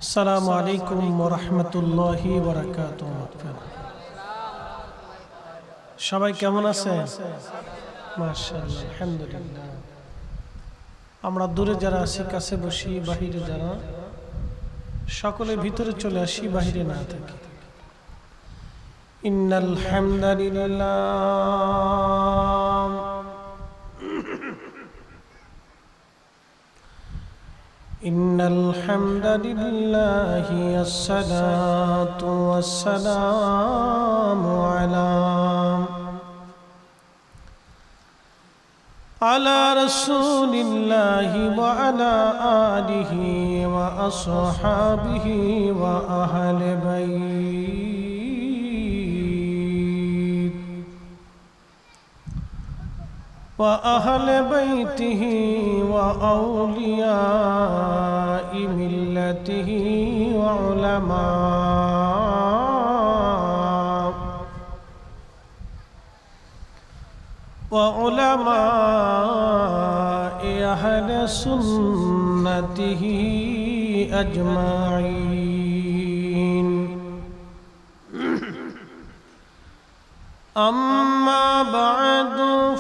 আসসালামু আলাইকুম ওয়া রাহমাতুল্লাহি ওয়া বারাকাতুহু। সবাই কেমন আছেন? মাশাআল্লাহ, আলহামদুলিল্লাহ। আমরা দূরে যারা আছি, কাছে বসি, বাহিরে যারা, সকলে ভিতরে চলে আসি, বাহিরে না থাকি। ইন্নাল হামদুলিল্লাহ ইন্নাল হামদুলিল্লাহি আসসালাতু ওয়াসসালামু আলা রাসূলিল্লাহি ওয়া আলা আলিহি ওয়া আসহাবিহি ওয়া আহলি বাইত ওয়া আহলি বাইতিহি ওয়া আউলিয়াই মিল্লাতিহি ওয়া উলামা وعلماء أهل سنته أجمعين. أما بعد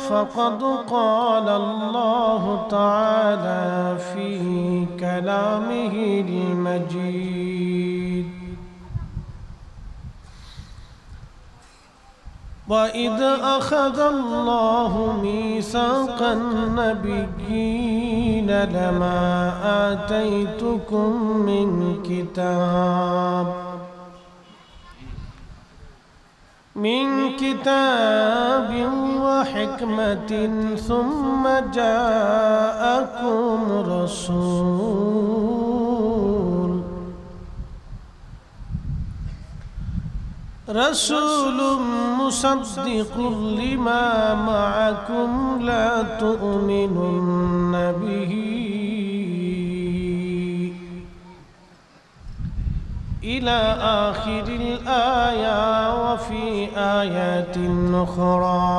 فقد قال الله تعالى في كلامه المجيد: وَإِذْ أَخَذَ اللَّهُ مِيثَاقَ النَّبِيِّينَ لَمَا آتَيْتُكُم من كتاب وحكمة ثم جاءكم رسول مصدق لما معكم لا تؤمنن به إلى آخر الآية. وفي آيات أخرى: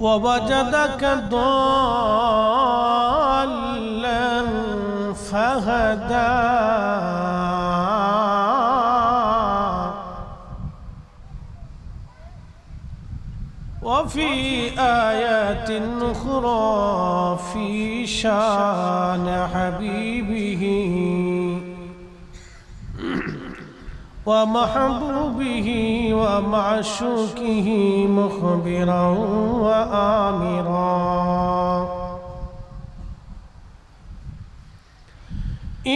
ووجدك ضالا فهدى وفي آيات أخرى في شان حبيبه ومحبوبه ومعشوقه مخبرا وآمرا: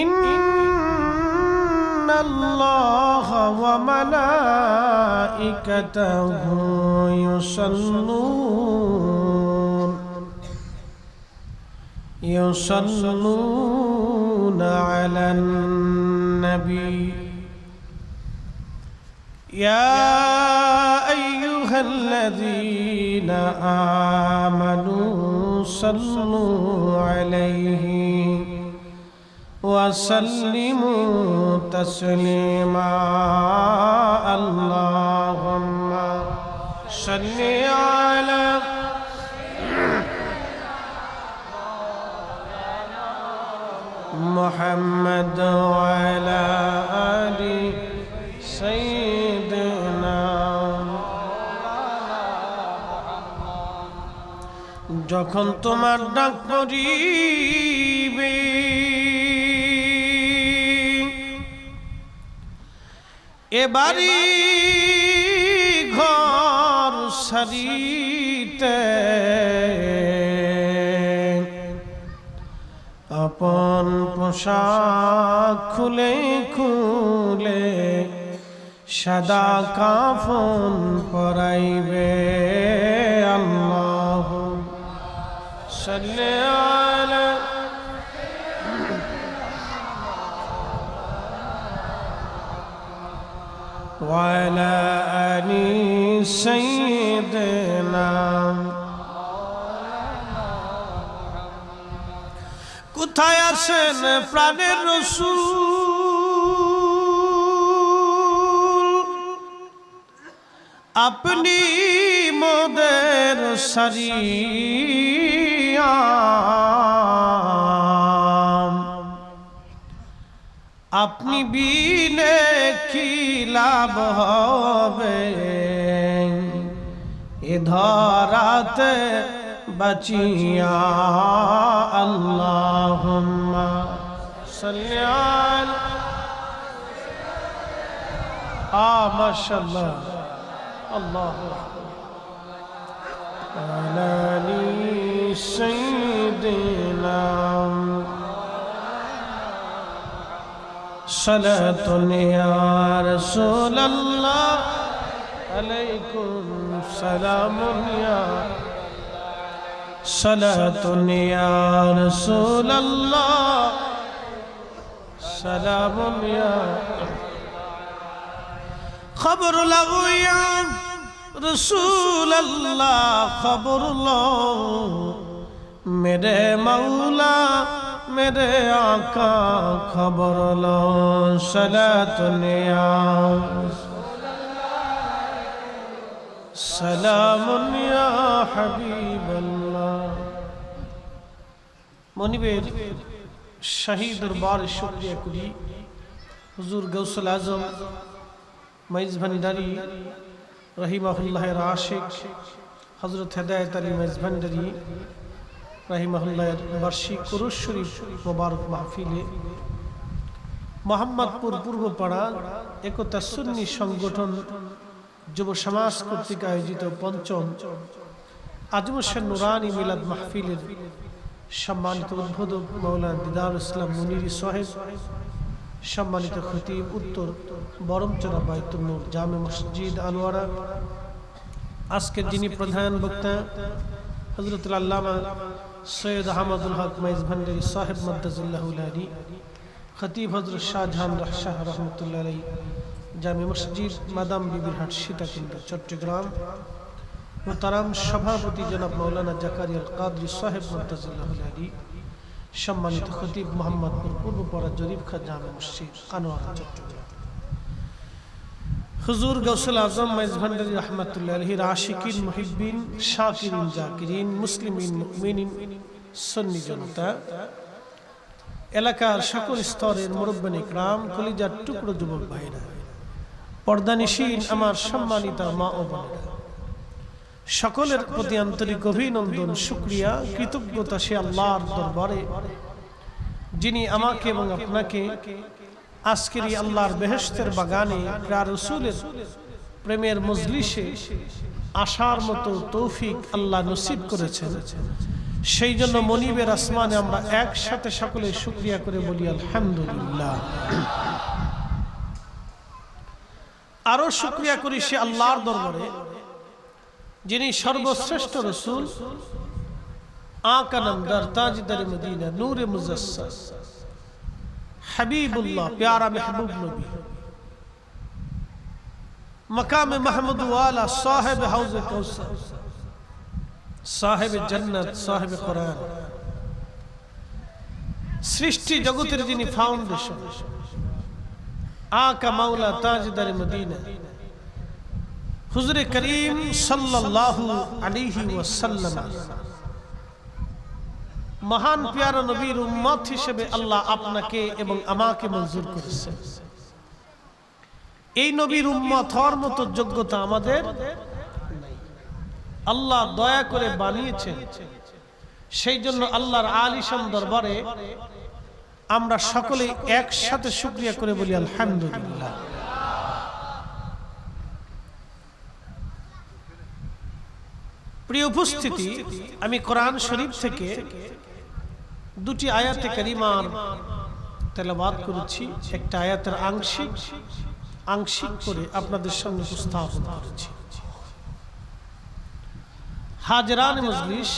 إن الله وملائكته يصلون على النبي يا أيها الذين آمنوا صلوا عليه وسلموا تسليما. اللهم صل على محمد وعلى آل سيدنا. যখন তোমার ডাক পড়িবে এবারি ঘর সারিতে আপন পোশাক খুলে খুলে সাদা কাফন পরাইবে। আল্লাহুম্মা সাল্লি আলা وعلى آل سيدنا. কোথায় আছেন প্রাণের রাসূল? আপনি মোদের সারিয়া আপনি বিনে কি লাভ হবে এ ধরাতে বাঁচিয়া আল্লাহুম্মা সাল্লি আলা মাশাআল্লাহ আল্লাহু আলানি সাইয়্যিদিনা সালাতুন ইয়া রাসূলুল্লাহ আলাইকুম সালামুন ইয়া সালাতুন ইয়া রাসূলুল্লাহ সালামুন ইয়া খবর লাগো ইয়া রাসূলুল্লাহ খবর লো মেরে মাওলা मेरे आका खबर लो सलातुन या सलामुन या हबीबल्लाह मनिबेर शाही दरबार शुक्रिया करी हुजूर गौसुल आजम मईज भंडारी रहिमहुल्लाह आशिक हजरत हिदायत अली मईज भंडारी রাহিমাহুল্লাহর বার্ষিক কুরুশ শরীফ মোবারক মাহফিলে মোহাম্মদপুর পূর্বপাড়া একতা সুন্নি সংগঠন যুব সমাজ কর্তৃক আয়োজিত পঞ্চম আজমুশের নুরানি মিলাদ মাহফিলের সম্মানিত উদ্বোধক মাওলানা দিদার ইসলাম মুনিরি সাহেব, সম্মানিত খতিব উত্তর বরমচরা বাইতুল নূর জামে মসজিদ আনোয়ারা, আজকের যিনি প্রধান বক্তা হযরতুল আল্লামা সৈয়দ আহমদুল হক মাইজ ভান্ডারী সাহেব মদ্দাজিল্লাহুল আলী, খতিব হযরত শাহজাহান শাহ রহমতুল্লাহ আলাইহি, জামে মসজিদ মাদাম বিবির হাট সীতাকুণ্ড চট্টগ্রাম, মোহতারাম সভাপতি জনাব মাওলানা জাকারিয়া আল কাদরি সাহেব মদ্দাজিল্লাহুল আলী, সম্মানিত খতিব মোহাম্মদপুর পূর্বপাড়া জরিফ খা জামে মসজিদ আনোয়ারা চট্টগ্রাম, হুজুর গৌসুল আজম মাইজ ভান্ডারী রহমতুল্লাহ আলাইহির আশিকিন মুহিব্বিন শাকিরিন জাকিরিন মুসলিমিন মুমিনিন সুন্নি জনতা, এলাকার সকল স্তরের মুরব্বিন ইকরাম, কলিজার টুকরো যুবক ভাইরা, পর্দানিশীন আমার সম্মানিতা মা ও বোনেরা, সকলের প্রতি আন্তরিক অভিনন্দন শুকরিয়া কৃতজ্ঞতা সে আল্লাহর দরবারে যিনি আমাকে এবং আপনাকে আজকের এই আল্লাহর বেহেশতের বাগানে প্রিয় রাসূলের প্রেমের মজলিসে আসার মতো তৌফিক আল্লাহ নসিব করেছেন। সেই জন্য মনিবের আসমানে আমরা একসাথে সকলে শুকরিয়া করে বলি আলহামদুলিল্লাহ। আরো শুকরিয়া করি সে আল্লাহর দরবারে যিনি সর্বশ্রেষ্ঠ রাসূল আকা নামদার তাজদার মদিনা নূরে মুজাসসাস हबीबुल्लाह प्यारा महबूब नबी मकाम महमूद वाला साहिब हौज कौसर साहिब जन्नत साहिब कुरान सृष्टि जगतेर जिनी फाउंडेशन आका मौला ताजदार मदीना हुजूर करीम सल्लल्लाहु अलैहि वसल्लम महान प्यारा नबीर उम्मत हिसेबे আল্লাহ আপনাকে এবং আমাকে মঞ্জুর করেছেন। এই নবীর উম্মত হওয়ার মতো যোগ্যতা আমাদের নাই, আল্লাহ দয়া করে বানিয়েছেন। সেই জন্য আল্লাহর আলিশান দরবারে আমরা সকলে একসাথে শুকরিয়া করে বলি আলহামদুলিল্লাহ। প্রিয় উপস্থিতি, আমি কোরআন শরীফ থেকে দুটি আয়াতে কারিমার তেলাওয়াত করেছি, একটা আয়াতের আংশিক করে আপনাদের সামনে উপস্থাপন করেছি। হাজরান মজলিস,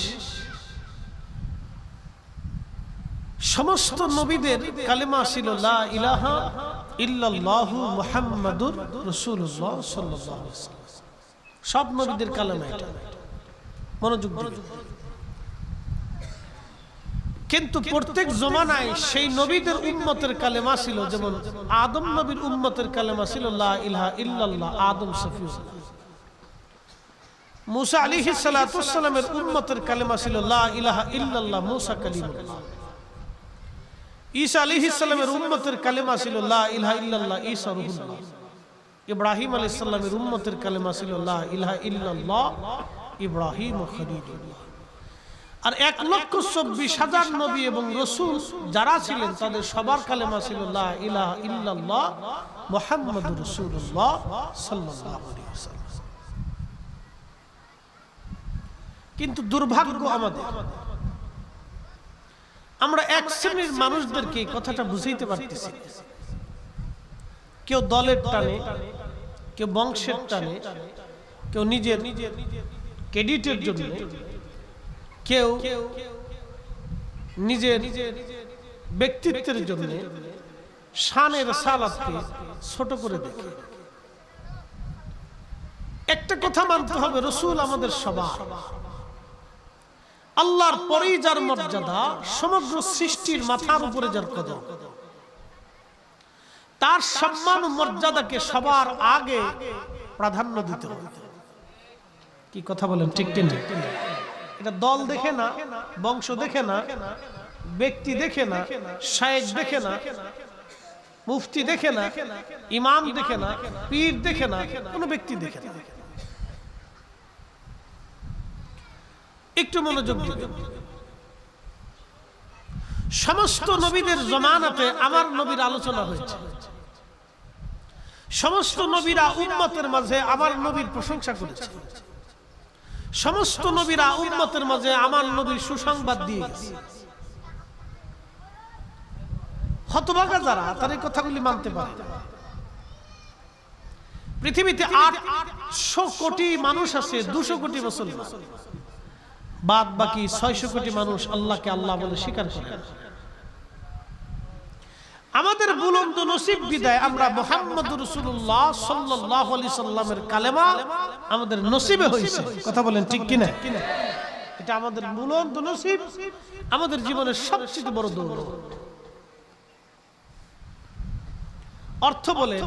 সমস্ত নবীদের কালেমা ছিল লা ইলাহা ইল্লাল্লাহু মুহাম্মাদুর রাসূলুল্লাহ সাল্লাল্লাহু আলাইহি ওয়াসাল্লাম। সব নবীদের কালেমা এটা, মনোযোগ দিন। কিন্তু প্রত্যেক জমানায় সেই নবীদের উম্মতের কালেমা ছিল, যেমন আদম নবীর উম্মতের কালেমা ছিল লা ইলাহা ইল্লাল্লাহ, আদম সফিউল্লাহ। মুসা আলাইহিস সালাতু ওয়াস সালামের উম্মতের কালেমা ছিল লা ইলাহা ইল্লাল্লাহ, মুসা কালিমুল্লাহ। ঈসা আলাইহিস সালামের উম্মতের কালেমা ছিল লা ইলাহা ইল্লাল্লাহ, ঈসা রূহুল্লাহ। ইব্রাহিম আলাইহিস সালামের উম্মতের কালেমা ছিল লা ইলাহা ইল্লাল্লাহ, ইব্রাহিম খলিলুল্লাহ। আর 1,24,000 নবী এবং রাসূল যারা ছিলেন তাদের সবার কালেমা ছিল লা ইলাহা ইল্লাল্লাহ মুহাম্মাদুর রাসূলুল্লাহ সাল্লাল্লাহু আলাইহি ওয়াসাল্লাম। কিন্তু দুর্ভাগ্য আমাদের, আমরা এক শ্রেণীর মানুষদেরকে কথাটা বুঝাইতে পারতেছি। কেউ দলের টানে, কেউ বংশের টানে, কেউ নিজের ক্রেডিটের জন্য, কেউ নিজের ব্যক্তিত্বের জন্য শানের সালাতকে ছোট করে দেখে। একটা কথা মানতে হবে, রাসূল আমাদের সবার, আল্লাহর পরেই যার মর্যাদা, সমগ্র সৃষ্টির মাথার উপরে যার কদর, তার সম্মান ও মর্যাদাকে সবার আগে প্রাধান্য দিতে হবে। কি কথা বলেন, ঠিক কিনা? এটা দল দেখে না, বংশ দেখে না, ব্যক্তি দেখে না, শায়েখ দেখে না, মুফতি দেখে না, ইমাম দেখে না, পীর দেখে না, কোনো ব্যক্তি দেখে না। একটু মনোযোগ দিবেন। সমস্ত নবীদের জমানাতে আমার নবীর আলোচনা হয়েছে। সমস্ত নবীরা উম্মতের মাঝে আমার নবীর প্রশংসা করেছে। সমস্ত নবীরা উম্মতের মাঝে আমার নবীর সুসংবাদ দিয়ে গেছে। হতভাগা যারা, তার এই কথাগুলি মানতে পারে। পৃথিবীতে 800 কোটি মানুষ আছে, 200 কোটি মুসলমান, বাদ বাকি 600 কোটি মানুষ আল্লাহকে আল্লাহ বলে স্বীকার করে। আমাদের বুলন্দ নসিব বিদায় আমরা মুহাম্মদুর রাসূলুল্লাহ সাল্লাল্লাহু আলাইহি সাল্লামের কালেমা আমাদের নসিবে হয়েছে। কথা বলেন ঠিক কিনা? এটা আমাদের বুলন্দ নসিব, আমাদের জীবনের সবচেয়ে বড় দৌলত। অর্থ বলেন,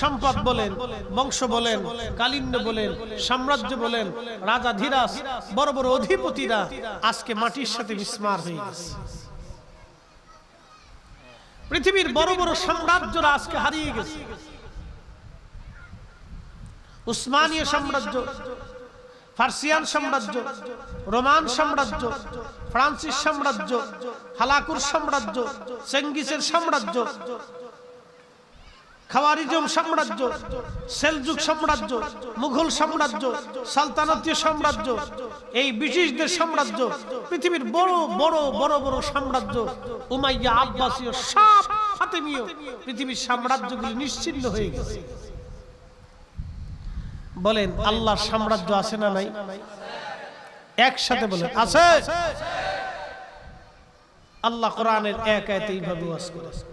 সম্পদ বলেন, বংশ বলেন, কালিন্য বলেন, সাম্রাজ্য বলেন, রাজা ধীরাজ, বড় বড় অধিপতিরা আজকে মাটির সাথে মিসমার হয়ে গেছে। পৃথিবীর বড় বড় সাম্রাজ্যরা আজকে হারিয়ে গেছে। উসমানীয় সাম্রাজ্য, ফার্সিয়ান সাম্রাজ্য, রোমান সাম্রাজ্য, ফ্রান্সিস সাম্রাজ্য, হালাকুর সাম্রাজ্য, চেঙ্গিসের সাম্রাজ্য, খাওয়ারিজম সাম্রাজ্য, সেলজুক সাম্রাজ্য, মুঘল সাম্রাজ্য, সালতানাতীয় সাম্রাজ্য, এই ব্রিটিশদের সাম্রাজ্য, পৃথিবীর বড় বড় বড় বড় সাম্রাজ্য, উমাইয়া, আব্বাসীয়, সব ফাতেমীয়, পৃথিবীর সাম্রাজ্যগুলি নিশ্চিহ্ন হয়ে গেছে। বলেন আল্লাহর সাম্রাজ্য আছে না নাই? একসাথে বলেন আছে। আল্লাহ কোরআনের এক আয়াতে এইভাবে ওয়াজ করেছে,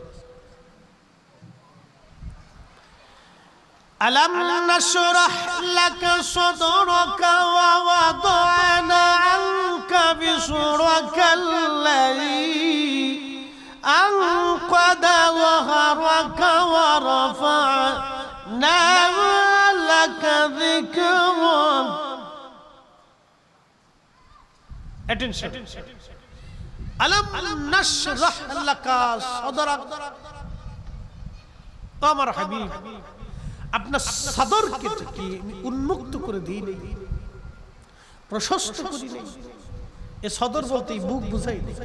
ألم نشرح لك صدرك ووضعنا عنك بشرك الذي أنقض ظهرك ورفعنا لك ذكرك. Attention. ألم نشرح لك صدرك. আমার হাবিব, আপনার সাদরকে কি উন্মুক্ত করে দিই নেই, প্রশস্ত করি নেই? এ সদর বলতে বুক বুঝাই নেই,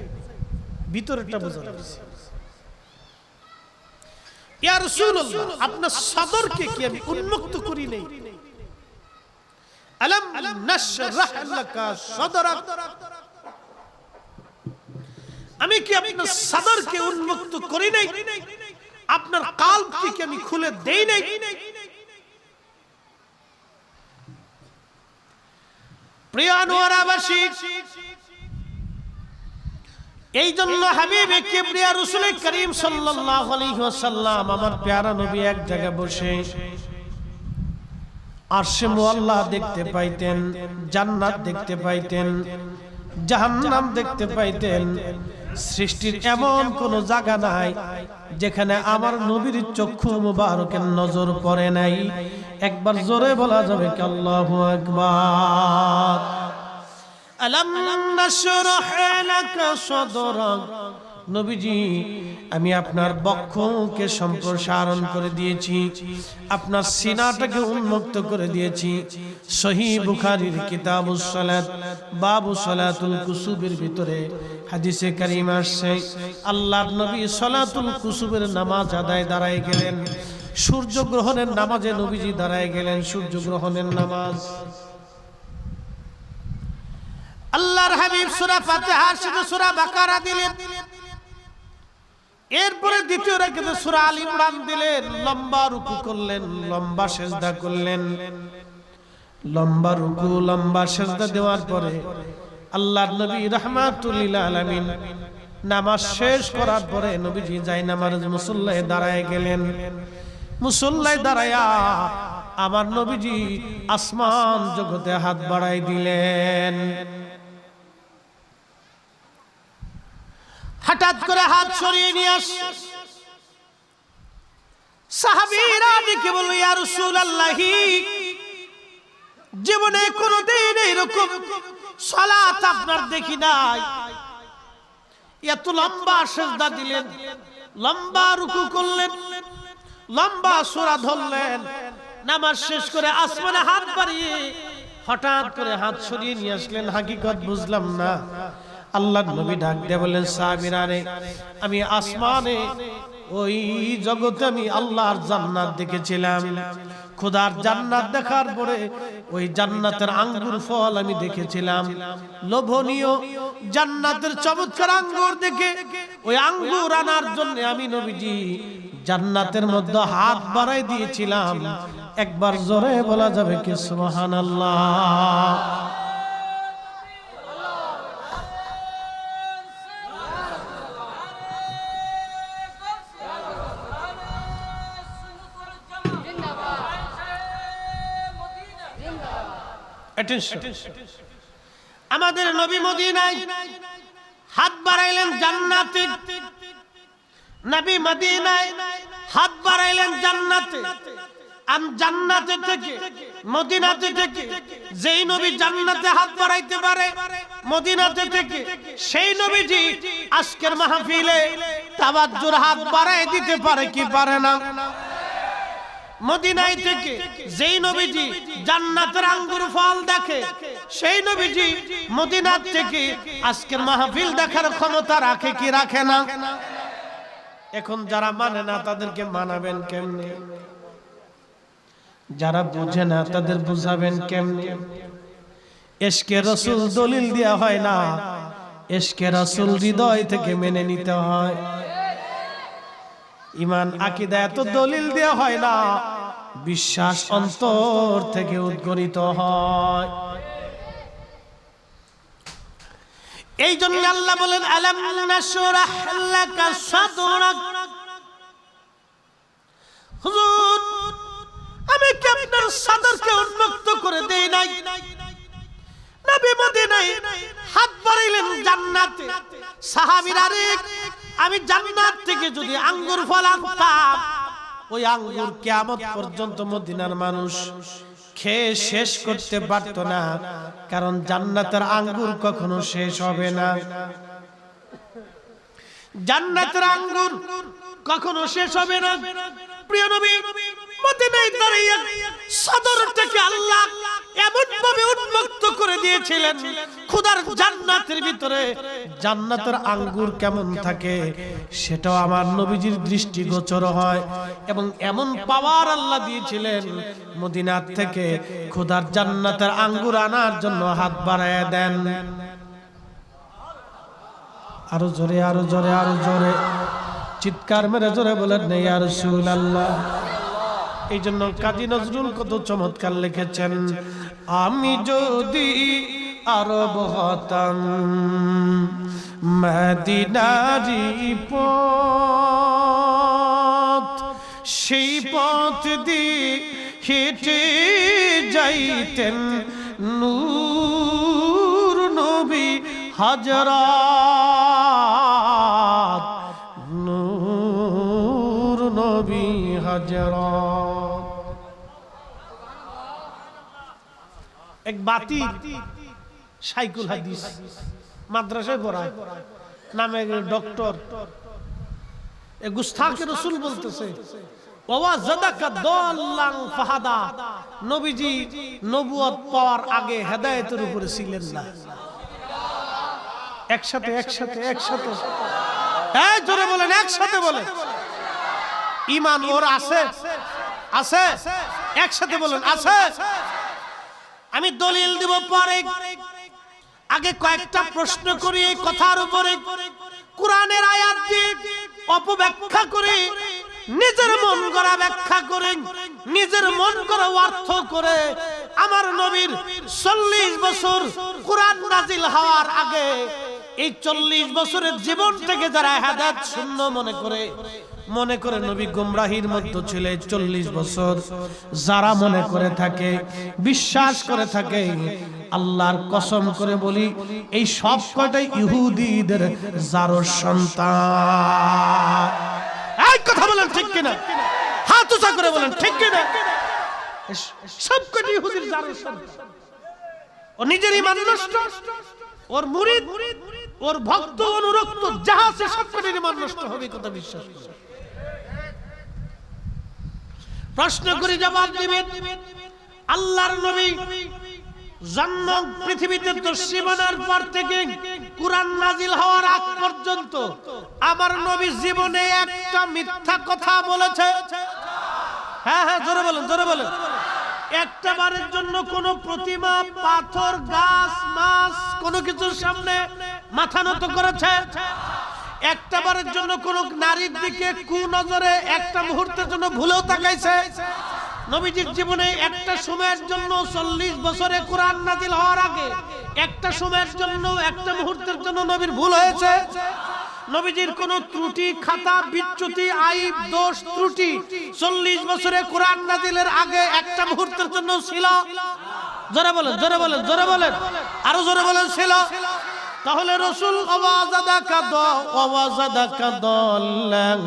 ভিতরেরটা বোঝানো হয়েছে। ইয়া রাসূলুল্লাহ, আপনার সাদরকে কি আমি উন্মুক্ত করি নেই? আলাম নাশরাহ লাকা সাদরাক, আমি কি আপনার সাদরকে উন্মুক্ত করি নাই? আপনার কালবকে কি আমি খুলে দেই নাই? প্রিয় আনোয়ারাবাসী, এই জন্য হাবিবে কিবরিয়া রাসূল করিম সাল্লাল্লাহু আলাইহি ওয়াসাল্লাম, আমার প্যারা নবী এক জায়গায় বসে আরশে মুআল্লা দেখতে পাইতেন, জান্নাত দেখতে পাইতেন, জাহান্নাম দেখতে পাইতেন। সৃষ্টির এমন কোন জায়গা নাই যেখানে আমার নবীর চক্ষু মুবারকের নজর পড়ে নাই। একবার জোরে বলা যাবে কি আল্লাহু আকবার। আলাম নাশরাহ লাকা সাদরাক নবীজি আমি আপনার বক্ষকে সম্প্রসারণ করে দিয়েছি, আপনার সিনাটাকে উন্মুক্ত করে দিয়েছি। সহিহ বুখারীর কিতাবুস সালাত বাবু সালাতুল কুসুবের ভিতরে হাদিসে কারীম আসছে, আল্লাহর নবী সালাতুল কুসুবের নামাজ আদায় দাঁড়ায় গেলেন। সূর্য গ্রহণের নামাজে নবীজি দাঁড়ায় গেলেন, সূর্য গ্রহণের নামাজ। আল্লাহর হাবিব সূরা ফাতিহার সাথে সূরা বাকারা দিলেন, এরপরে দ্বিতীয় রাকাতে সূরা আল ইমরান দিলেন। লম্বা রুকু করলেন, লম্বা সিজদা করলেন। লম্বা রুকু লম্বা সিজদা দেওয়ার পরে আল্লাহর নবী রাহমাতুল লিল আলামিন নামাজ শেষ করার পরে নবীজি জায়নামাজ মুসল্লায় দাঁড়ায় গেলেন। মুসল্লায় দাঁড়ায়া আমার নবীজি আসমান জগতে হাত বাড়াই দিলেন। হঠাৎ করে হাত সরিয়ে নিয়ে আস সাহাবীরা ডেকে বলল, ইয়া রাসূলুল্লাহ, জীবনে কোনোদিন এরকম সালাত আপনার দেখি নাই। এত লম্বা সিজদা দিলেন, লম্বা রুকু করলেন, লম্বা সূরা ধরলেন, নামাজ শেষ করে আসমানে হাত বাড়িয়ে হঠাৎ করে হাত সরিয়ে নিয়ে আসলেন। হাকিকত বুঝলাম না। আল্লাহর নবী ডাক দিয়ে বললেন, সাহাবীরা রে, আমি আসমানে ওই জগতে আমি আল্লাহর জান্নাত দেখেছিলাম। খোদার জান্নাত দেখার পরে ওই জান্নাতের আঙ্গুর ফল আমি দেখেছিলাম। লোভনীয় জান্নাতের চমৎকার আঙ্গুর দেখে ওই আঙ্গুর আনার জন্য আমি নবীজি জান্নাতের মধ্যে হাত বাড়াই দিয়েছিলাম। একবার জোরে বলা যাবে কি সুবহানাল্লাহ? আমাদের নবী মদিনায় হাত বাড়াইলেন জান্নাতে, নবী মদিনায় হাত বাড়াইলেন জান্নাতে। জান্নাতে থেকে মদিনাতে থেকে যেই নবী জান্নাতে হাত বাড়াইতে পারে মদিনাতে থেকে, সেই নবীজি আজকের মাহফিলে তাওয়াজ্জুর হাত বাড়াই দিতে পারে কি পারে না? মদিনায় থেকে যেই নবীজি জান্নাতের আঙ্গুর ফল দেখে, সেই নবীজি মদিনা থেকে আজকের মাহফিল দেখার ক্ষমতা রাখে কি রাখে না? এখন যারা মানে না তাদেরকে মানাবেন কেমনে? যারা বুঝে না তাদের বুঝাবেন কেমনে? ইশকে রাসূল দলিল দেয়া হয় না, ইশকে রাসূল হৃদয় থেকে মেনে নিতে হয়। ঈমান আকীদা এত দলিল দেয়া হয় না, বিশ্বাস অন্তর থেকে উদ্গরিত হয়। এই জন্য আল্লাহ বলেন, আলাম নাশরাহ লাকা সাদরাক। হুজুর, আমি কি আপনার সাদরকে উন্মুক্ত করে দেই নাই? নবী মদিনায় হাত বাড়াইলেন জান্নাতে। সাহাবীরা রে, আমি জান্নাত থেকে যদি আঙ্গুর ফল আনতাম, ওই আঙ্গুর কিয়ামত পর্যন্ত মদিনার মানুষ খেয়ে শেষ করতে পারত না, কারণ জান্নাতের আঙ্গুর কখনো শেষ হবে না। জান্নাতের আঙ্গুর কখনো শেষ হবে না। প্রিয় নবী মদিনায় দাঁড়িয়ে সদর থেকে আল্লাহ এমন ভাবে উন্মুক্ত করে দিয়েছিলেন, খোদার জান্নাতের ভিতরে জান্নাতের আঙ্গুর কেমন থাকে সেটাও আমার নবীজির দৃষ্টিগোচর হয়। এবং এমন পাওয়ার আল্লাহ দিয়েছিলেন, মদিনার থেকে খোদার জান্নাতের আঙ্গুর আনার জন্য হাত বাড়ায় দেন। আরো জোরে, আরো জোরে, আরো জোরে চিৎকার মেরে জোরে বলেন, ইয়া রাসূলুল্লাহ। এই জন্য কাজী নজরুল কত চমৎকার লিখেছেন, আমি যদি আরব হতাম মদিনারি পথ, সেই পথ দিয়ে হেঁটে যাইতেন নূর নবী হযরত, নূর নবী হযরত। এক বাতি সাইকুল হাদিস মাদ্রাসায় পড়ায়, নামে ডক্টর, এ গুস্তাখে রাসূল বলতেছে ওয়াজাদাকা দাল্লান ফাহাদা, নবীজি নবুয়ত পাওয়ার আগে হেদায়েতের উপরে ছিলেন না। একসাথে একসাথে একসাথে এই জোরে বলেন, একসাথে বলেন। ঈমান ওর আছে, আছে, একসাথে বলেন আছে। আমি দলিল দিব পরে, আগে কয়েকটা প্রশ্ন করি এই কথার উপরে। কোরআনের আয়াত দিয়ে অপব্যাখ্যা করে, নিজের মন গড়া ব্যাখ্যা করে, নিজের মন গড়া অর্থ করে আমার নবীর 40 বছর কোরআন নাজিল হওয়ার আগে এই 40 বছরের জীবন থেকে যারা হেদায়েত শূন্য মনে করে নবী গোমরাহির মধ্যে ছিলেন 40 বছর, যারা মনে করে থাকে, বিশ্বাস করে থাকে, আল্লাহর কসম করে বলি এই সব কটাই ইহুদিদের জারোর সন্তান। এই কথা বলেন ঠিক কিনা? হাত উঁচা করে বলেন ঠিক কিনা? সব কটাই ইহুদির জারোর সন্তান। ও নিজের ঈমান নষ্ট, ওর মুরিদ, ওর ভক্ত, অনুরক্ত যাহা আছে সব কটাই ঈমান নষ্ট হবে, কথা বিশ্বাস করে। প্রশ্ন করে জবাব দিবেন। আল্লাহর নবী জন্ম পৃথিবীতে দর্শিবানার পর থেকে কুরআন নাজিল হওয়ার আগ পর্যন্ত আমার নবী জীবনে একটা মিথ্যা কথা বলেছে? হ্যাঁ হ্যাঁ, জোরে বলেন, জোরে বলেন। একটা বারের জন্য কোন প্রতিমা, পাথর, গাছ, মাছ কোন কিছুর সামনে মাথা নত করেছে? একটা বারের জন্য কোন নারীর দিকে কুনজরে একটা মুহূর্তের জন্য ভুলেও তাকাইছে? নবীজির জীবনে একটা সময়ের জন্য 40 বছরে কোরআন নাজিল হওয়ার আগে একটা সময়ের জন্য, একটা মুহূর্তের জন্য নবীর ভুল হয়েছে? নবীজির কোন ত্রুটি, খাতা, বিচ্যুতি, আইব, দোষ, ত্রুটি 40 বছরে কোরআন নাজিলের আগে একটা মুহূর্তের জন্য ছিল? জোরে বলেন, জোরে বলেন, জোরে বলেন, আরো জোরে বলেন ছিল। তাহলে রাসূল ওয়াজাদাকা দাল্লান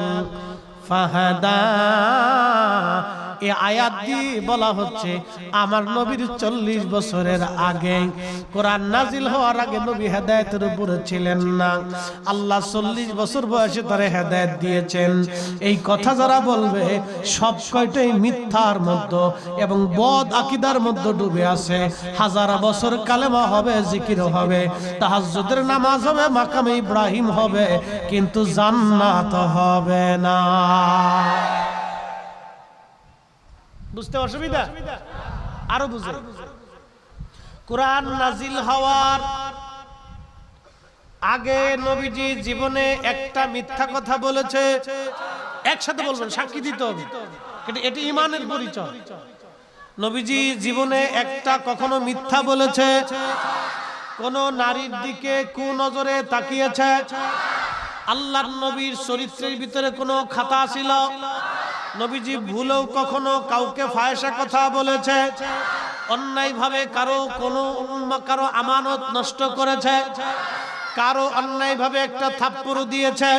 ফাহাদা, এই আয়াত দিয়ে বলা হচ্ছে আমার নবীর 40 বছরের আগে, কোরআন নাজিল হওয়ার আগে নবী হেদায়েতের উপরে ছিলেন না। আল্লাহ 40 বছর বয়সে তারে হেদায়েত দিয়েছেন। এই কথা যারা বলবে সব কয়টাই মিথ্যার মধ্যে এবং বদ আকীদার মধ্যে ডুবে আছে। হাজার বছর কালেমা হবে, জিকির হবে, তাহাজ্জুদের নামাজ হবে, মাকামে ইব্রাহিম হবে, কিন্তু জান্নাত হবে না। বুঝতে অসুবিধা? আরো বুঝে। কোরআন নাজিল হওয়ার আগে নবীজি জীবনে একটা মিথ্যা কথা বলেছে। একসাথে বলবেন, সাক্ষী দিতে হবে, এটি ঈমানের পরিচয়। নবীজি জীবনে একটা কখনো মিথ্যা বলেছে? কোন নারীর দিকে কুনজরে তাকিয়েছে? আল্লাহর নবীর চরিত্রের ভিতরে কোনো খাতা ছিল? নবীজি ভুলেও কখনো কাউকে ফায়সা কথা বলেছে? অন্যায় ভাবে কারো আমানত নষ্ট করেছে? কারো অন্যায় ভাবে একটা থাপ্পড় দিয়েছে?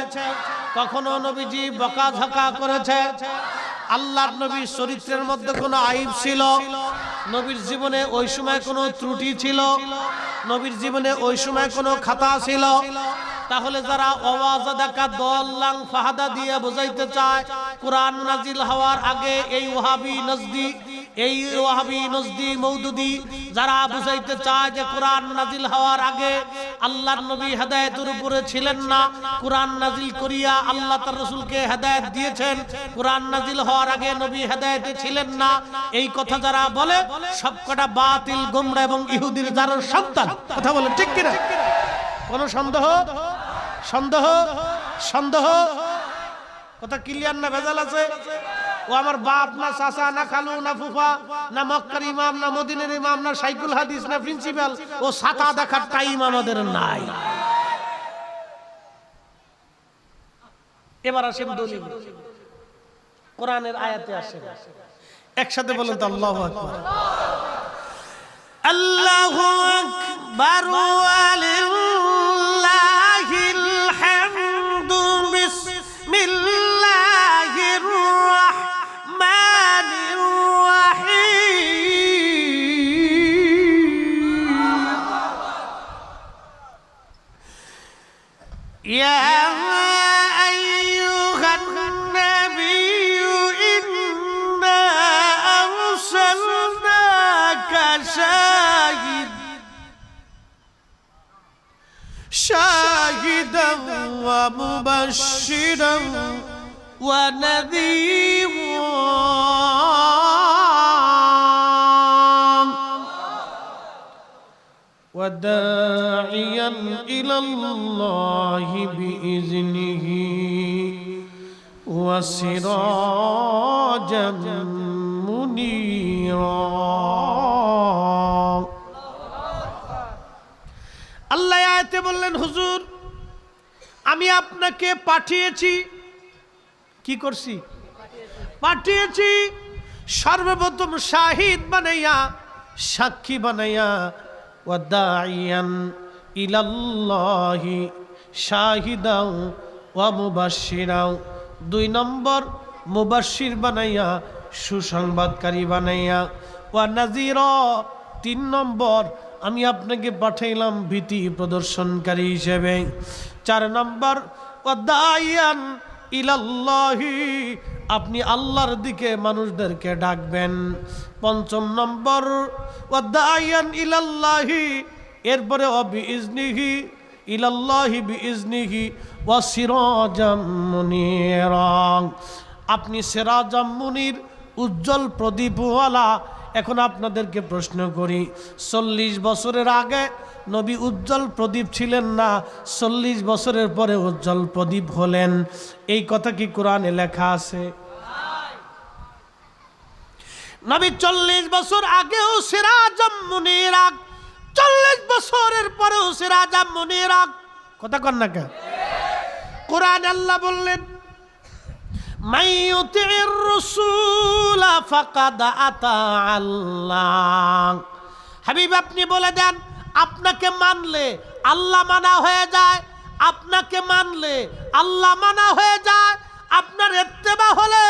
কখনো নবীজি বকাঝকা করেছে? আল্লাহর নবীর চরিত্রের মধ্যে কোনো আইব ছিল? নবীর জীবনে ওই সময় কোনো ত্রুটি ছিল? নবীর জীবনে ওই সময় কোনো খাতা ছিল? তাহলে যারা ওয়াজাদাকা দাল্লান ফাহাদা দিয়ে বোঝাইতে চায় কোরআন নাজিল হওয়ার আগে এই ওয়াহাবি নজদি মওদুদি যারা বুঝাইতে চায় যে কোরআন নাজিল হওয়ার আগে আল্লাহর নবী হেদায়েতের উপরে ছিলেন না, কোরআন নাজিল করিয়া আল্লাহ তার রাসূলকে হেদায়েত দিয়েছেন, কোরআন নাজিল হওয়ার আগে নবী হেদায়েতে ছিলেন না, এই কথা যারা বলে সবকটা বাতিল, গোমরা এবং ইহুদির জারোর সন্তান। কথা বলেন ঠিক কিনা? কোন সন্দেহ? সন্দেহ? সন্দেহ? কথা ক্লিয়ার না ভেজাল আছে? ও আমার বাপ না, চাচা না, খালু না, ফুফা না, মক্কার ইমাম না, মদিনার ইমাম না, শাইখুল হাদিস না, প্রিন্সিপাল, ও ছাতা দেখার টাইম আমাদের নাই। এবার আসেন দলিল। কোরআনের আয়াতে আসেন, একসাথে বলেন তো আল্লাহু আকবার। আল্লাহু আকবার ওয়া লিল্লাহিল হামদু। বিসমিল্লাহির রাহমানির রাহিম। ইয়া আইয়ুহান নাবিয়্যু ইন্না আরসালনাকা শাহিদান ওয়া মুবাশশিরান ওয়া নাযীরান ওয়া দাঈয়ান ইলাল্লাহি বিইজনিহি ওয়া সিরাজাম মুনীরা। আল্লাহ আয়াতে বললেন, হুজুর আমি আপনাকে পাঠিয়েছি। কি করছি? পাঠিয়েছি সর্বপ্রথম শাহিদ বানাইয়া, সাক্ষী বানাইয়া, ওয়া দাঈয়ান ইলাল্লাহি শাহিদাও ওয়া মুবাশশিরাও, 2 নম্বর মুবাশশির বানাইয়া, সুসংবাদকারী বানাইয়া, ওয়া নাযীরা, 3 নম্বর আমি আপনাকে পাঠাইলাম ভীতি প্রদর্শনকারী হিসেবে। 4 নম্বর ওয়া দাঈয়ান ইলাল্লাহি, আপনি আল্লাহর দিকে মানুষদেরকে ডাকবেন। 5 নম্বর ওয়া দাঈয়ান ইলাল্লাহি, এরপরে ওয়া বিইজনিহি ইলাল্লাহি বিইজনিহি ওয়া সিরাজাম মুনীরা, আপনি সিরাজাম মুনীর, উজ্জ্বল প্রদীপওয়ালা। এখন আপনাদেরকে প্রশ্ন করি, 40 বছরের আগে নবী উজ্জ্বল প্রদীপ ছিলেন না, 40 বছরের পরে উজ্জ্বল প্রদীপ হলেন, এই কথা কি কোরআনে লেখা আছে? নবী 40 বছর আগেও সিরাজাম মুনীরা, 40 বছরের পরেও সিরাজাম মুনীরা। কথা কন না কেন? কোরআনে আল্লাহ বললেন, মান ইউতির রাসূলা ফাকাদ আতা আল্লাহ। হাবিব আপনি বলে দেন, আপনাকে মানলে আল্লাহ মানা হয়ে যায়, আপনাকে মানলে আল্লাহ মানা হয়ে যায়, আপনার ইত্তেবা হলে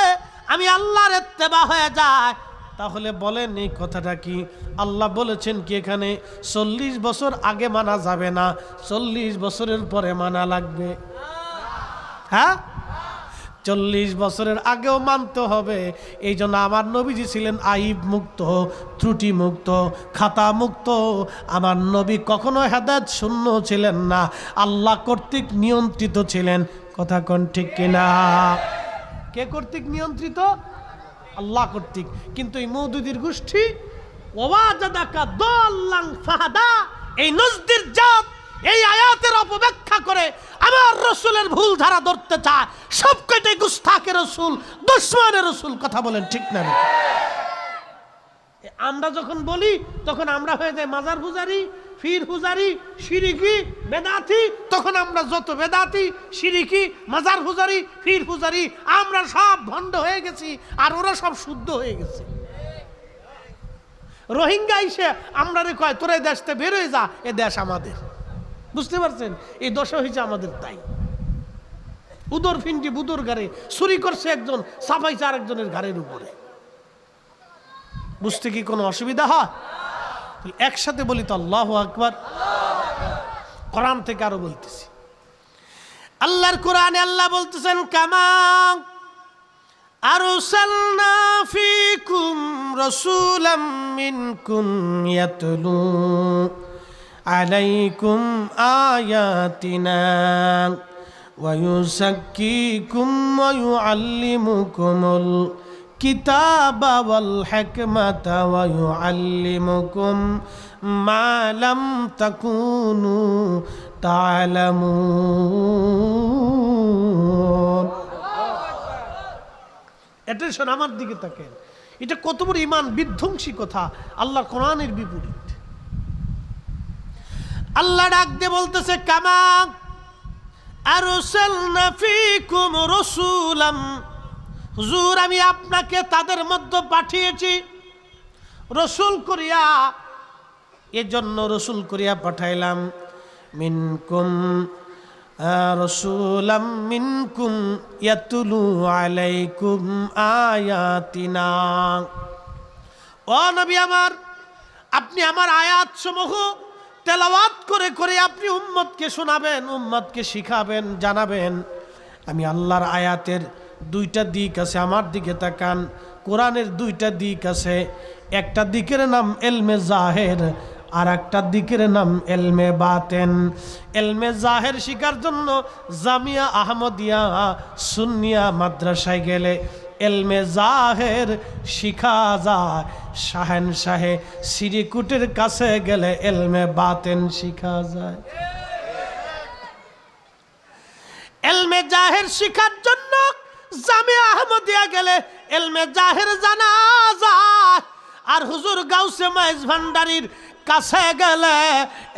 আমি আল্লাহর ইত্তেবা হয়ে যায়। তাহলে বলেন এই কথাটা কি? আল্লাহ বলেছেন কি এখানে 40 বছর আগে মানা যাবে না, 40 বছরের পরে মানা লাগবে? হ্যাঁ, 40 বছরের আগেও মানতে হবে। এই জন্য আমার নবীজি ছিলেন আইব মুক্ত, ত্রুটি মুক্ত, খাতা মুক্ত। আমার নবী কখনো হেদায়েত শূন্য ছিলেন না, আল্লাহ কর্তৃক নিয়ন্ত্রিত ছিলেন। কথা কোন ঠিক কিনা? কে কর্তৃক নিয়ন্ত্রিত? আল্লাহ কর্তৃক। কিন্তু এই মওদুদির গোষ্ঠী ওয়াজাদাকা দাল্লান ফাহাদা, এই নজদির জাত এই আয়াতের অপব্যাখ্যা করে আমার রসুলের ভুল ধারা ধরতে চায়। সব কয়টাই গুস্তাখে রসুল, দুশমনের রসুল। কথা বলেন ঠিক না? আমরা যখন বলি তখন আমরা হয়ে যাই মাজার পূজারি, ফির পূজারি, শিরিকি, বেদাতি। তখন আমরা যত বেদাতি, শিরিকি, মাজার পূজারি, ফির পূজারি, আমরা সব ভণ্ড হয়ে গেছি, আর ওরা সব শুদ্ধ হয়ে গেছে। রোহিঙ্গা এসে আমরা রে কয় তোরা দেশ থেকে বের হয়ে যা, এ দেশ আমাদের। বুঝতে পারছেন? এই দশা হয়েছে আমাদের। তাই উদর ফিন্টি বুদর ঘরে চুরি করছে একজন, সাফাইছে আরেকজনের ঘরের উপরে। বুঝতে কি কোনো অসুবিধা হয়? একসাথে বলি তো আল্লাহু আকবার। কোরআন থেকে আরো বলতেছি, আল্লাহর কোরআনে আল্লাহ বলতেছেন, কামা আরসালনা ফীকুম রাসূলাম মিনকুম ইয়াতলু আলাইকুম আয়াতিনা ওয়া ইউযাক্কিকুম ওয়া ইউআল্লিমুকুমুল কিতাবা ওয়াল হিকমাতা ওয়া ইউআল্লিমুকুম মা লাম তাকুনু তা'লামুন। অ্যাটেনশন, আমার দিকে তাকেন। এটা কত বড় ঈমান বিধ্বংসী কথা, আল্লাহর কোরআনের বিপরীত। আল্লাহ ডাক দিয়ে বলতেছে, কামা আরসালনা ফীকুম রাসূলাম, হুজুর আমি আপনাকে তাদের মধ্যে পাঠিয়েছি রসুল করিয়া। এজন্য রসুল করিয়া পাঠাইলাম। মিনকুম রাসূলাম মিনকুম ইয়াতলু আলাইকুম আয়াতিনা। ও নবী আমার, আপনি আমার আয়াত সমূহ তেলাওয়াত করে করে আপনি উম্মতকে শোনাবেন, উম্মতকে শিখাবেন, জানাবেন। আমি আল্লাহর আয়াতের দুইটা দিক আছে, আমার দিকে তাকান। কোরআনের দুইটা দিক আছে, একটা দিকের নাম এলমে জাহের, আর একটা দিকের নাম এলমে বাতেন। এলমে জাহের শিখার জন্য জামিয়া আহমদিয়া সুন্নিয়া মাদ্রাসায় গেলে এলমে জাহের শিখা যায়। শাহেনশাহে সিরিকুটের কাছে গেলে এলমে বাতেন শিখা যায়। এলমে জাহের শিখার জন্য জামিয়া আহমদিয়া গেলে এলমে জাহের জানা যায়, আর হুজুর গাউসে মাইজ ভান্ডারির কাছে গেলে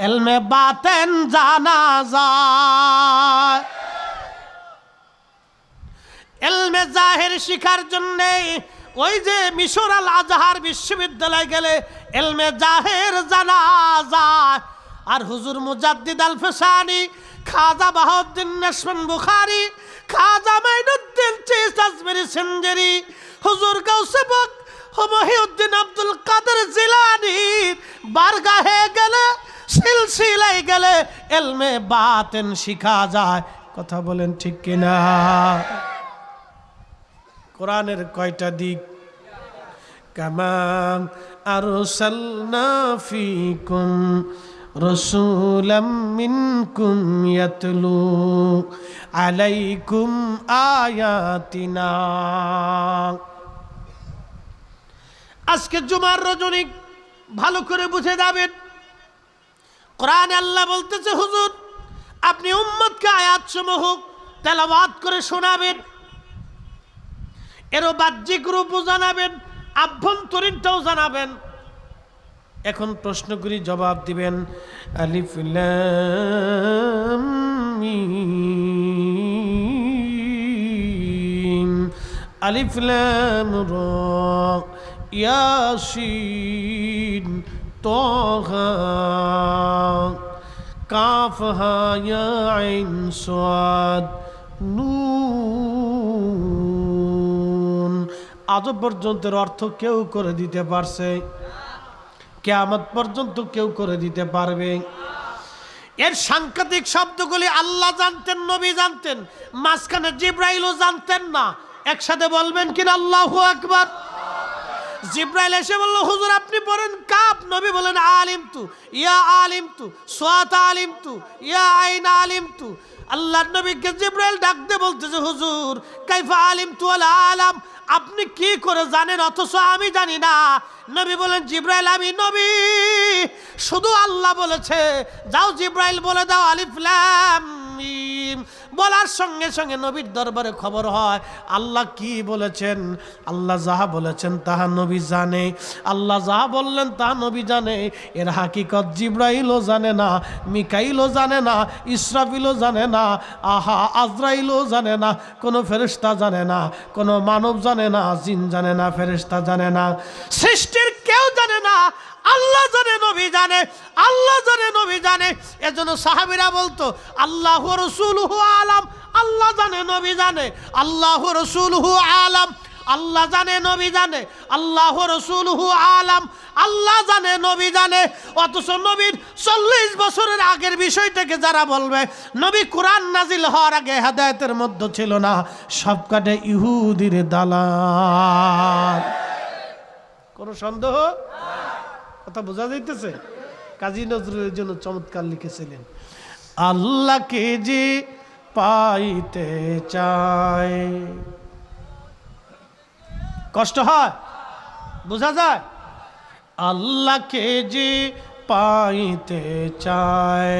এলমে বাতেন জানা যায়। এলমে জাহের শিখার জন্য ওই যে মিশর আল আজহার বিশ্ববিদ্যালয় গেলে এলমে জাহের জানা যায়। আর হুজুর মুজাদ্দিদ আল ফেসানি, খাজা বাহাউদ্দিন নাশমান বুখারী, খাজা মাইনুদ্দিন চিশতি আজমেরি সিঞ্জেরি, হুজুর গাউসে পাক মহিউদ্দিন আব্দুল কাদের জিলানীর বারগাহে গেলে, সিলসিলায় গেলে এলমে বাতেন শিখা যায়। কথা বলেন ঠিক কিনা? কোরআনের কয়টা দিক? কামা আরসালনা ফীকুম রাসূলাম মিনকুম ইয়াতলু আলাইকুম আয়াতিনা। আজকে জুমার রজনী ভালো করে বুঝে যাবেন। কোরআনে আল্লাহ বলতেছে, হুজুর আপনি উম্মতকে আয়াতসমূহ তেলাওয়াত করে শোনাবেন, এরও বাহ্যিক রূপও জানাবেন, আভ্যন্তরীণটাও জানাবেন। এখন প্রশ্ন করি, জবাব দিবেন। আলিফ লাম মিম, আলিফ লাম রা, ইয়াসিন, তাহা, কাফ হা ইয়া আইন সাদ, নুন। আজ পর্যন্ত অর্থ কেউ করে দিতে পারছে? কিয়ামত পর্যন্ত কেউ করে দিতে পারবে? এর সাংকেতিক শব্দগুলি আল্লাহ জানতেন, নবী জানতেন, মাঝখানে জিব্রাইলও জানতেন না। একসাথে বলবেন কিনা আল্লাহু আকবার? জিব্রাইল এসে বলল, হুজুর আপনি পড়েন কাফ, নবী বলেন আলিমতু, ইয়া আলিমতু, সাত আলিমতু, ইয়া আইন আলিমতু। আল্লাহর নবীকে জিব্রাইল ডাকতে বলতেছে, হুজুর কাইফা আলিমতু ওয়ালা আলাম, আপনি কি করে জানেন অথচ আমি জানি না? নবী বলেন, জিব্রাইল আমি নবী, শুধু আল্লাহ বলেছে যাও জিব্রাইল বলে দাও আলিফ লাম মিম। বলার সঙ্গে সঙ্গে নবীর দরবারে খবর হয় আল্লাহ কি বলেছেন। আল্লাহ যাহা বলেছেন তাহা নবী জানে, আল্লাহ যাহা বললেন তাহা নবী জানে। এর হাকিকত জিব্রাইলও জানে না, মিকাইলও জানে না, ইসরাফিলও জানে না, আজরাইলও জানে না, কোনো ফেরেশতা জানে না, কোনো মানব জানে না, জিন জানে না, ফেরেশতা জানে না, সৃষ্টির কেউ জানে না। আল্লাহ জানে, নবী জানে, আল্লাহ জানে, নবী জানে। এজন্য সাহাবীরা বলতো আল্লাহু ওয়া রাসূলুহু আলাম, আল্লাহ জানে, নবী জানে, আল্লাহু ওয়া রাসূলুহু আলাম, আল্লাহ জানে, নবী জানে, আল্লাহু ওয়া রাসূলুহু আলাম, আল্লাহ জানে, নবী জানে। অথচ নবীর 40 বছরের আগের বিষয়টাকে যারা বলবে, নবী কোরআন নাজিল হওয়ার আগে হেদায়েতের মধ্যে ছিল না, সব কাটে ইহুদির দালাল। কোনো সন্দেহ? কথা বোঝা যাইতেছে? কাজী নজরুলের জন্য চমৎকার লিখেছিলেন, আল্লাহকে যে পাইতে চায়, কষ্ট হয়, বোঝা যায়? আল্লাহকে যে পাইতে চায়,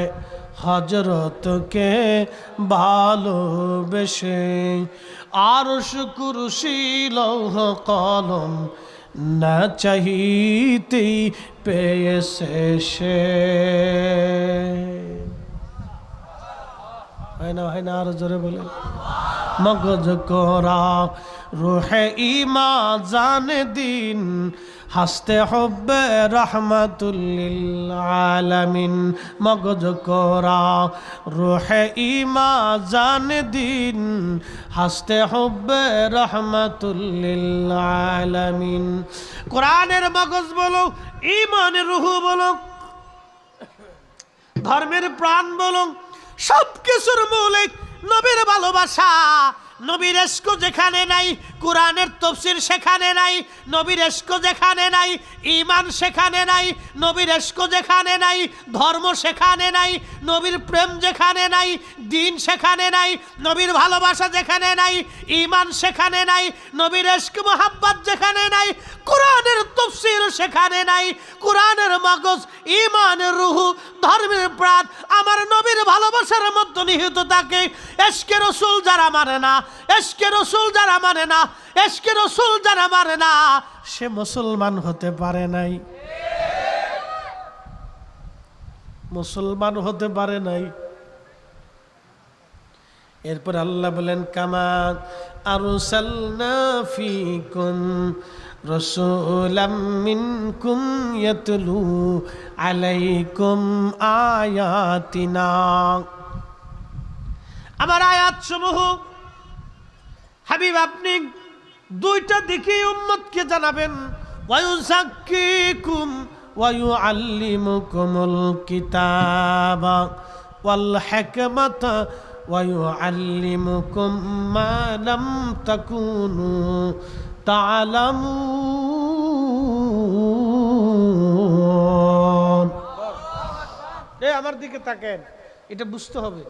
হযরতকে ভালোবেসে, আরশ কুরসি লৌহ কলম না চাহিতেই পেয়েছে সে। হয় না, হয় না? আরো জোরে বলে। মগজ করা রুহে ইমা জানে দিন, হাসতে হব্বে রহমাতুল লিল আলামিন। মগজ করা রুহে ইমা জানে দিন, হাসতে হব্বে রহমাতুল লিল আলামিন। কোরআনের মগজ বলো, ইমানের রুহ বলো, ধর্মের প্রাণ বলুন, সব কিছুর মূলে নবীর ভালোবাসা। নবীর ইশক যেখানে নাই, কোরআনের তাফসীর সেখানে নাই। নবীর ইশক যেখানে নাই, ঈমান সেখানে নাই। নবীর ইশক যেখানে নাই, ধর্ম সেখানে নাই। নবীর প্রেম যেখানে নাই, দ্বীন সেখানে নাই। নবীর ভালোবাসা যেখানে নাই, ঈমান সেখানে নাই। নবীর ইশক মোহাব্বত যেখানে নাই, কোরআনের তাফসীর সেখানে নাই। কোরআনের মগজ, ঈমানের রূহ, ধর্মের প্রাণ আমার নবীর ভালোবাসার মধ্যে নিহিত থাকে। ইশকে রাসূল যারা মানে না, ইশকে রাসূল যারা মানে না, ইশকে রাসূল যারা মানে না, সে মুসলমান হতে পারে নাই, মুসলমান হতে পারে নাই। এরপর আল্লাহ বলেন, কামা আরসালনা ফীকুম রাসূলাম মিনকুম ইয়াতলু আলাইকুম আয়াতিনা। আমার আয়াতসমূহ হাবিব আপনি দুইটা দিকে উম্মতকে জানাবেন, ওয়ায়ুযাক্কিকুম ওয়ায়ুআল্লিমুকুমুল কিতাবা ওয়াল হিকমাতা ওয়ায়ুআল্লিমুকুম মা লাম তাকুনু তা'লামুন। আমার দিকে তাকান, এটা বুঝতে হবে।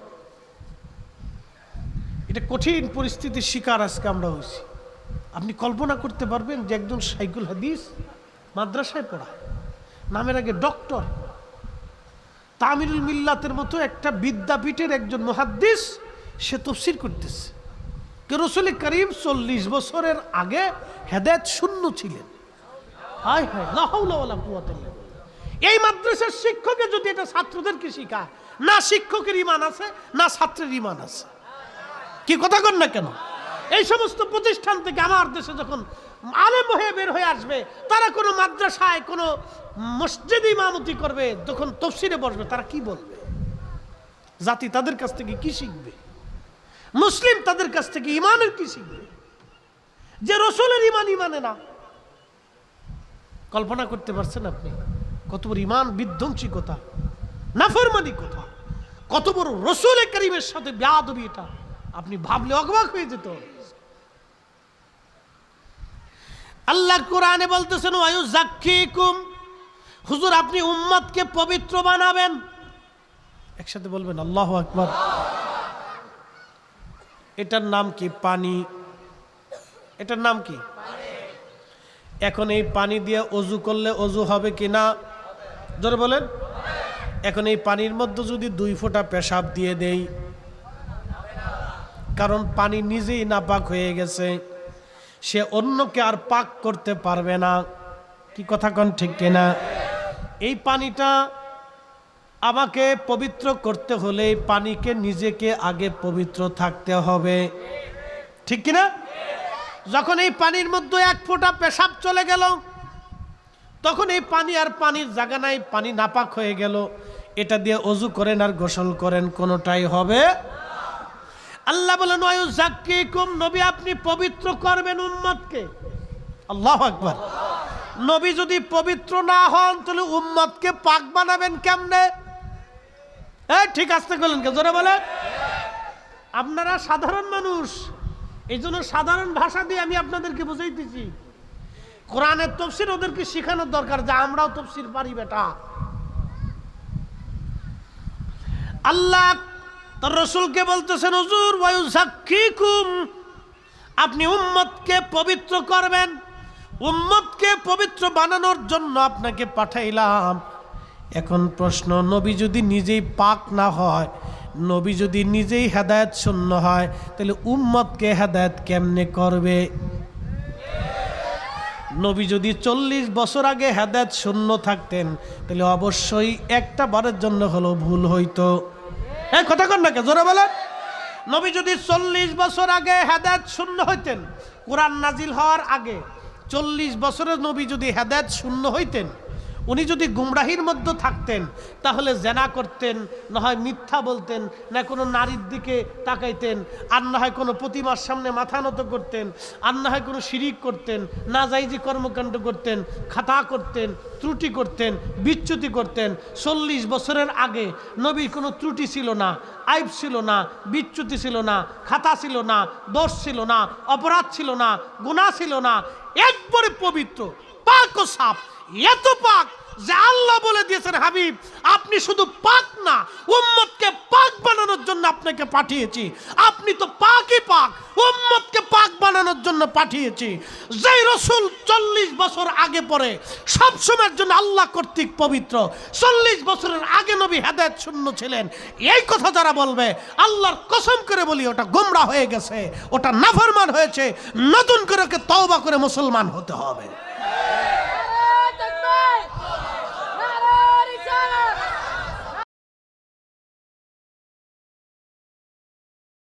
এটা কঠিন পরিস্থিতির শিকার আজকে আমরা হয়েছি। আপনি কল্পনা করতে পারবেন যে একজন শাইখুল হাদিস মাদ্রাসায় পড়া, নামের আগে ডক্টর, তামিরুল মিল্লাতের মতো একটা বিদ্যাপীঠের একজন মুহাদ্দিস, সে তাফসীর করতেছে। রাসূল করিম 40 বছরের আগে হেদায়েত শূন্য ছিলেন। হায় হায়, লা হাওলা ওয়ালা কুওয়াতা ইল্লা বিল্লাহ। এই মাদ্রাসার শিক্ষকে যদি এটা ছাত্রদেরকে শিখায়, না শিক্ষকের ঈমান আছে, না ছাত্রের ঈমান আছে। কি কথা কন না কেন? এই সমস্ত প্রতিষ্ঠান থেকে আমার দেশে যখন আলেম হয়ে বের হয়ে আসবে, তারা কোনো মাদ্রাসায় কোনো মসজিদে ইমামতি করবে, যখন তাফসীরে বসবে, তারা কি বলবে? জাতি তাদের কাছ থেকে কি শিখবে? মুসলিম তাদের কাছ থেকে ঈমানের কি শিখবে? যে রাসূলের ঈমান মানে না। কল্পনা করতে পারছেন আপনি কত বড় ঈমান বিধ্বংসী কথা, নাফরমানি কথা, কত বড় রাসূল করিমের সাথে বেয়াদবি! এটা আপনি ভাবলে অবাক হয়ে যেত। আল্লাহ কোরআনে বলতেছেন, ওয়ায়ুযাক্কিকুম, হুজুর আপনি উম্মতকে পবিত্র বানাবেন। একসাথে বলবেন আল্লাহু আকবার। এটার নাম কি? পানি। এটার নাম কি? এখন এই পানি দিয়ে অজু করলে অজু হবে কি না? জোরে বলেন। এখন এই পানির মধ্যে যদি 2 ফোঁটা পেশাব দিয়ে দেই, কারণ পানি নিজেই নাপাক হয়ে গেছে, সে অন্যকে আর পাক করতে পারবে না। কি কথা কোন ঠিক কিনা? এই পানিটা আমাকে পবিত্র করতে হলে পানিকে নিজেকে আগে পবিত্র থাকতে হবে, ঠিক কিনা? যখন এই পানির মধ্যে 1 ফোঁটা পেশাব চলে গেল, তখন এই পানি আর পানির জায়গা নাই, পানি নাপাক হয়ে গেল। এটা দিয়ে অজু করেন আর গোসল করেন, কোনোটাই হবে। আল্লাহ বলেন, ওয়ায়ুযাক্কিকুম, নবী আপনি পবিত্র করবেন উম্মতকে। আল্লাহু আকবার। নবী যদি পবিত্র না হন, তাহলে উম্মতকে পাক বানাবেন কেমনে? ঠিক আসতে বলেন, কে জোরে বলেন। আপনারা সাধারণ মানুষ, এই জন্য সাধারণ ভাষা দিয়ে আমি আপনাদেরকে বুঝাইতেছি। কোরআনের তাফসীর ওদেরকে শেখানোর দরকার, যে আমরাও তাফসীর পারি বেটা। আল্লাহ তার রাসূলকে বলতেছেন, হুজুর ওয়ায়ুযাক্কিকুম, আপনি উম্মতকে পবিত্র করবেন। উম্মতকে পবিত্র বানানোর জন্য আপনাকে পাঠাইলাম। এখন প্রশ্ন, নবী যদি নিজেই পাক না হয়, নবী যদি নিজেই হেদায়েত শূন্য হয়, তাহলে উম্মতকে হেদায়েত কেমনে করবে? নবী যদি 40 বছর আগে হেদায়েত শূন্য থাকতেন, তাহলে অবশ্যই একটা বারের জন্য হলো ভুল হইতো। কথা কন না কে জোরে বলেন। নবী যদি 40 বছর আগে হেদায়েত শূন্য হইতেন, কোরআন নাজিল হওয়ার আগে 40 বছরের নবী যদি হেদায়েত শূন্য হইতেন, উনি যদি গুমরাহির মধ্যে থাকতেন তাহলে জেনা করতেন, না হয় মিথ্যা বলতেন, না কোনো নারীর দিকে তাকাইতেন, আর না হয় কোনো প্রতিমার সামনে মাথা নত করতেন, আর না হয় কোনো শিরিক করতেন, নাজাইজি কর্মকাণ্ড করতেন, খাতা করতেন, ত্রুটি করতেন, বিচ্যুতি করতেন। 40 বছরের আগে নবীর কোনো ত্রুটি ছিল না, আইব ছিল না, বিচ্যুতি ছিল না, খাতা ছিল না, দোষ ছিল না, অপরাধ ছিল না, গুনাহ ছিল না, একবারে পবিত্র, পাক ও সাফ। এত পাক যে আল্লাহ বলে দিয়েছেন, হাবিব আপনি শুধু পাক না, উম্মতকে পাক বানানোর জন্য আপনাকে পাঠিয়েছি। আপনি তো পাকই পাক, উম্মতকে পাক বানানোর জন্য পাঠিয়েছি। যেই রাসূল 40 বছর আগে পরে সব সময়ের জন্য আল্লাহ কর্তৃক পবিত্র, 40 বছরের আগে নবী হেদায়েত শূন্য ছিলেন, এই কথা যারা বলবে আল্লাহর কসম করে বলি ওটা গোমরা হয়ে গেছে, ওটা নাফরমান হয়েছে। নতুন করে ওকে তওবা করে মুসলমান হতে হবে।